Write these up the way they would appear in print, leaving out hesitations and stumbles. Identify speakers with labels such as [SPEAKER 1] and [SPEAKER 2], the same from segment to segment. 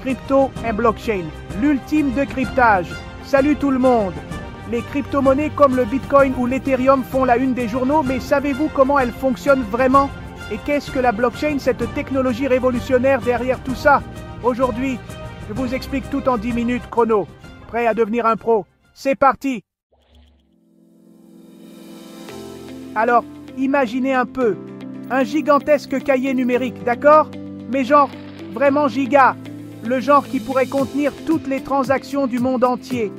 [SPEAKER 1] Crypto et blockchain, l'ultime décryptage. Salut tout le monde. Les crypto-monnaies comme le Bitcoin ou l'Ethereum font la une des journaux, mais savez-vous comment elles fonctionnent vraiment? Et qu'est-ce que la blockchain, cette technologie révolutionnaire derrière tout ça? Aujourd'hui, je vous explique tout en 10 minutes chrono. Prêt à devenir un pro? C'est parti! Alors, imaginez un peu, un gigantesque cahier numérique, d'accord? Mais genre, vraiment giga, le genre qui pourrait contenir toutes les transactions du monde entier.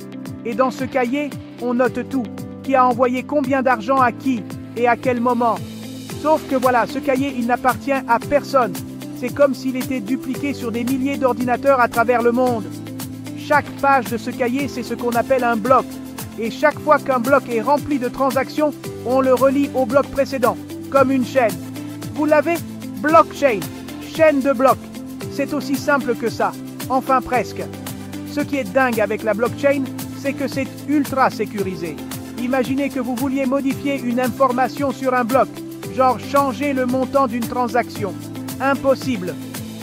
[SPEAKER 1] Et dans ce cahier, on note tout, qui a envoyé combien d'argent à qui et à quel moment. Sauf que voilà, ce cahier, il n'appartient à personne. C'est comme s'il était dupliqué sur des milliers d'ordinateurs à travers le monde. Chaque page de ce cahier, c'est ce qu'on appelle un bloc. Et chaque fois qu'un bloc est rempli de transactions, on le relie au bloc précédent, comme une chaîne. Vous l'avez? Blockchain, chaîne de blocs. C'est aussi simple que ça, enfin presque. Ce qui est dingue avec la blockchain, c'est que c'est ultra sécurisé. Imaginez que vous vouliez modifier une information sur un bloc, genre changer le montant d'une transaction. Impossible.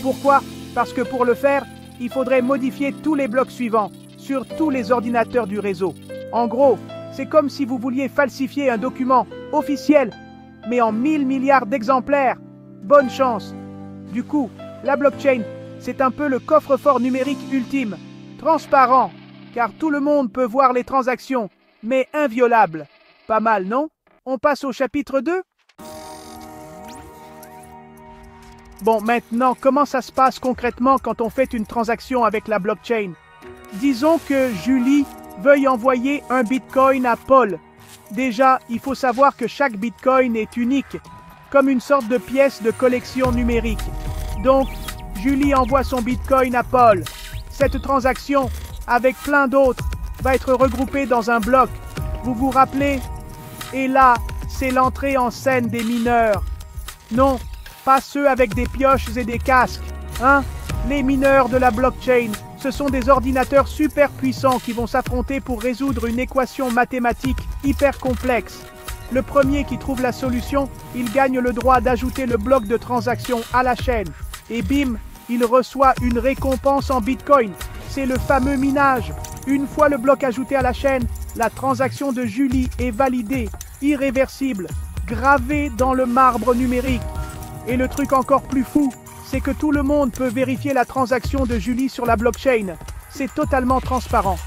[SPEAKER 1] Pourquoi? Parce que pour le faire, il faudrait modifier tous les blocs suivants, sur tous les ordinateurs du réseau. En gros, c'est comme si vous vouliez falsifier un document officiel, mais en 1000 milliards d'exemplaires. Bonne chance. Du coup, la blockchain, c'est un peu le coffre-fort numérique ultime, transparent, car tout le monde peut voir les transactions, mais inviolable. Pas mal, non? On passe au chapitre 2? Bon, maintenant, comment ça se passe concrètement quand on fait une transaction avec la blockchain? Disons que Julie veuille envoyer un bitcoin à Paul. Déjà, il faut savoir que chaque bitcoin est unique, comme une sorte de pièce de collection numérique. Donc, Julie envoie son bitcoin à Paul. Cette transaction, avec plein d'autres, va être regroupée dans un bloc. Vous vous rappelez? Et là, c'est l'entrée en scène des mineurs. Non, pas ceux avec des pioches et des casques. Hein? Les mineurs de la blockchain, ce sont des ordinateurs super puissants qui vont s'affronter pour résoudre une équation mathématique hyper complexe. Le premier qui trouve la solution, il gagne le droit d'ajouter le bloc de transaction à la chaîne. Et bim, il reçoit une récompense en bitcoin. C'est le fameux minage. Une fois le bloc ajouté à la chaîne, la transaction de Julie est validée, irréversible, gravée dans le marbre numérique. Et le truc encore plus fou, c'est que tout le monde peut vérifier la transaction de Julie sur la blockchain. C'est totalement transparent.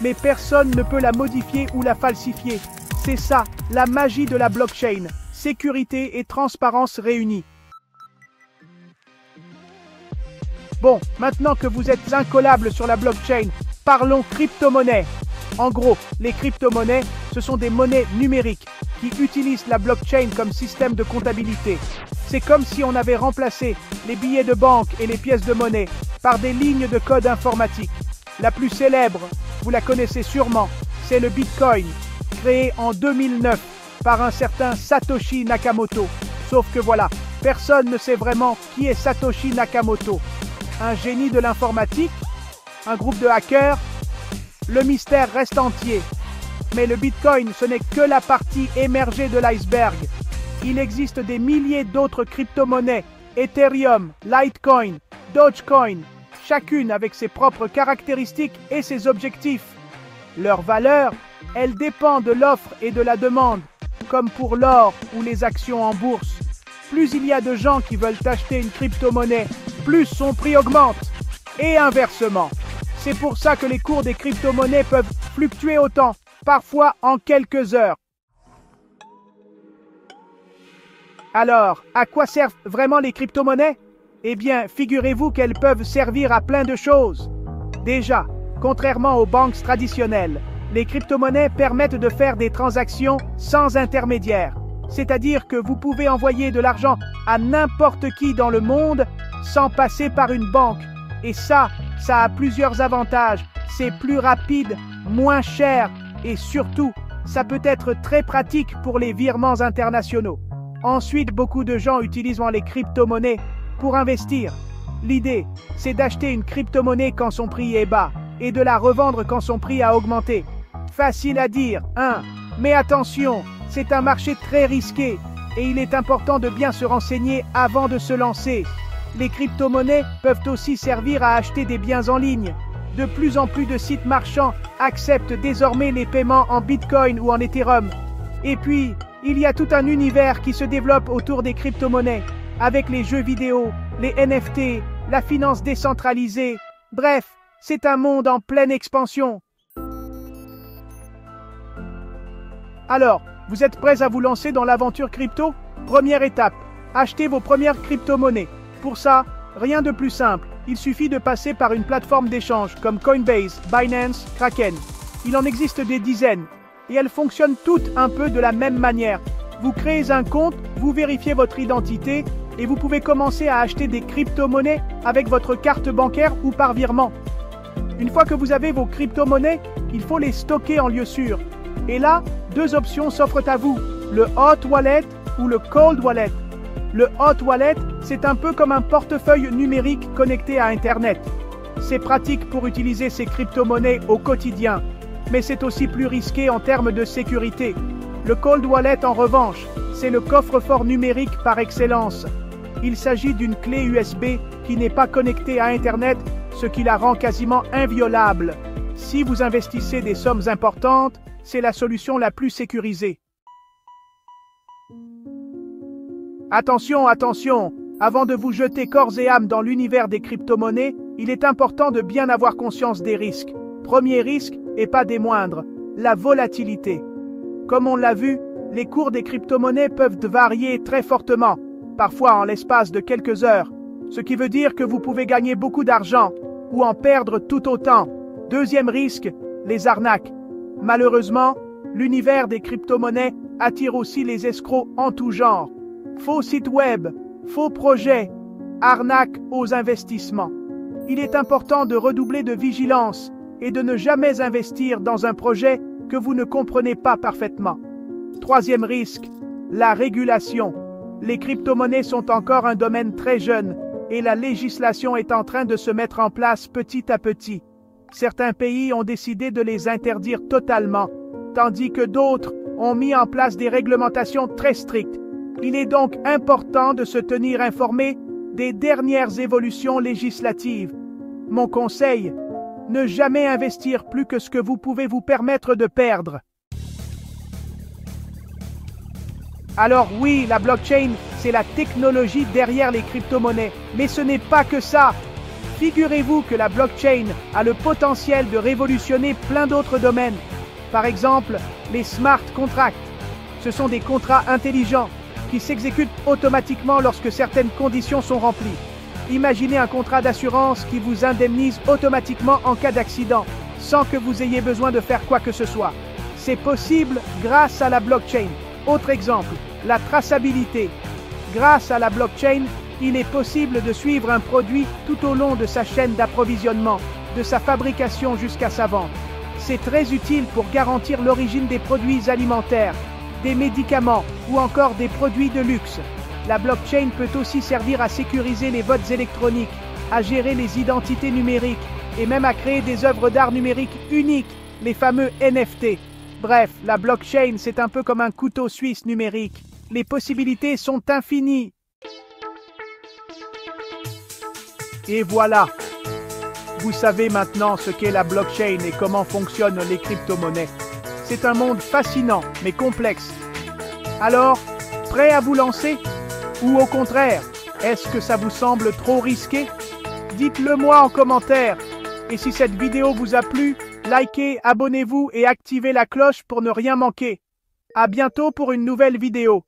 [SPEAKER 1] Mais personne ne peut la modifier ou la falsifier. C'est ça, la magie de la blockchain. Sécurité et transparence réunies. Bon, maintenant que vous êtes incollables sur la blockchain, parlons crypto-monnaies. En gros, les crypto-monnaies, ce sont des monnaies numériques qui utilisent la blockchain comme système de comptabilité. C'est comme si on avait remplacé les billets de banque et les pièces de monnaie par des lignes de code informatique. La plus célèbre, vous la connaissez sûrement, c'est le Bitcoin, créé en 2009 par un certain Satoshi Nakamoto. Sauf que voilà, personne ne sait vraiment qui est Satoshi Nakamoto. Un génie de l'informatique? Un groupe de hackers? Le mystère reste entier. Mais le Bitcoin, ce n'est que la partie émergée de l'iceberg. Il existe des milliers d'autres crypto-monnaies, Ethereum, Litecoin, Dogecoin, chacune avec ses propres caractéristiques et ses objectifs. Leur valeur, elle dépend de l'offre et de la demande, comme pour l'or ou les actions en bourse. Plus il y a de gens qui veulent acheter une crypto-monnaie, plus son prix augmente. Et inversement. C'est pour ça que les cours des crypto-monnaies peuvent fluctuer autant, parfois en quelques heures. Alors, à quoi servent vraiment les crypto-monnaies? Eh bien, figurez-vous qu'elles peuvent servir à plein de choses. Déjà, contrairement aux banques traditionnelles, les crypto-monnaies permettent de faire des transactions sans intermédiaire. C'est-à-dire que vous pouvez envoyer de l'argent à n'importe qui dans le monde sans passer par une banque. Et ça a plusieurs avantages. C'est plus rapide, moins cher et surtout, ça peut être très pratique pour les virements internationaux. Ensuite, beaucoup de gens utilisent les crypto-monnaies pour investir. L'idée, c'est d'acheter une crypto-monnaie quand son prix est bas et de la revendre quand son prix a augmenté. Facile à dire, hein? Mais attention, c'est un marché très risqué et il est important de bien se renseigner avant de se lancer. Les crypto-monnaies peuvent aussi servir à acheter des biens en ligne. De plus en plus de sites marchands acceptent désormais les paiements en Bitcoin ou en Ethereum. Et puis, il y a tout un univers qui se développe autour des crypto-monnaies, avec les jeux vidéo, les NFT, la finance décentralisée. Bref, c'est un monde en pleine expansion. Alors, vous êtes prêts à vous lancer dans l'aventure crypto? Première étape, achetez vos premières crypto-monnaies. Pour ça, rien de plus simple, il suffit de passer par une plateforme d'échange comme Coinbase, Binance, Kraken. Il en existe des dizaines, et elles fonctionnent toutes un peu de la même manière. Vous créez un compte, vous vérifiez votre identité, et vous pouvez commencer à acheter des crypto-monnaies avec votre carte bancaire ou par virement. Une fois que vous avez vos crypto-monnaies, il faut les stocker en lieu sûr. Et là, deux options s'offrent à vous, le Hot Wallet ou le Cold Wallet. Le Hot Wallet, c'est un peu comme un portefeuille numérique connecté à Internet. C'est pratique pour utiliser ces crypto-monnaies au quotidien, mais c'est aussi plus risqué en termes de sécurité. Le Cold Wallet, en revanche, c'est le coffre-fort numérique par excellence. Il s'agit d'une clé USB qui n'est pas connectée à Internet, ce qui la rend quasiment inviolable. Si vous investissez des sommes importantes, c'est la solution la plus sécurisée. Attention, attention! Avant de vous jeter corps et âme dans l'univers des crypto-monnaies, il est important de bien avoir conscience des risques. Premier risque, et pas des moindres, la volatilité. Comme on l'a vu, les cours des crypto-monnaies peuvent varier très fortement, parfois en l'espace de quelques heures, ce qui veut dire que vous pouvez gagner beaucoup d'argent ou en perdre tout autant. Deuxième risque, les arnaques. Malheureusement, l'univers des crypto-monnaies attire aussi les escrocs en tout genre. Faux sites web, faux projets, arnaques aux investissements. Il est important de redoubler de vigilance et de ne jamais investir dans un projet que vous ne comprenez pas parfaitement. Troisième risque, la régulation. Les crypto-monnaies sont encore un domaine très jeune et la législation est en train de se mettre en place petit à petit. Certains pays ont décidé de les interdire totalement, tandis que d'autres ont mis en place des réglementations très strictes. Il est donc important de se tenir informé des dernières évolutions législatives. Mon conseil, ne jamais investir plus que ce que vous pouvez vous permettre de perdre. Alors oui, la blockchain, c'est la technologie derrière les crypto-monnaies, mais ce n'est pas que ça. Figurez-vous que la blockchain a le potentiel de révolutionner plein d'autres domaines. Par exemple, les smart contracts. Ce sont des contrats intelligents qui s'exécutent automatiquement lorsque certaines conditions sont remplies. Imaginez un contrat d'assurance qui vous indemnise automatiquement en cas d'accident, sans que vous ayez besoin de faire quoi que ce soit. C'est possible grâce à la blockchain. Autre exemple, la traçabilité. Grâce à la blockchain, il est possible de suivre un produit tout au long de sa chaîne d'approvisionnement, de sa fabrication jusqu'à sa vente. C'est très utile pour garantir l'origine des produits alimentaires, des médicaments ou encore des produits de luxe. La blockchain peut aussi servir à sécuriser les votes électroniques, à gérer les identités numériques et même à créer des œuvres d'art numériques uniques, les fameux NFT. Bref, la blockchain, c'est un peu comme un couteau suisse numérique. Les possibilités sont infinies. Et voilà, vous savez maintenant ce qu'est la blockchain et comment fonctionnent les crypto-monnaies. C'est un monde fascinant, mais complexe. Alors, prêt à vous lancer? Ou au contraire, est-ce que ça vous semble trop risqué? Dites-le moi en commentaire. Et si cette vidéo vous a plu, likez, abonnez-vous et activez la cloche pour ne rien manquer. À bientôt pour une nouvelle vidéo.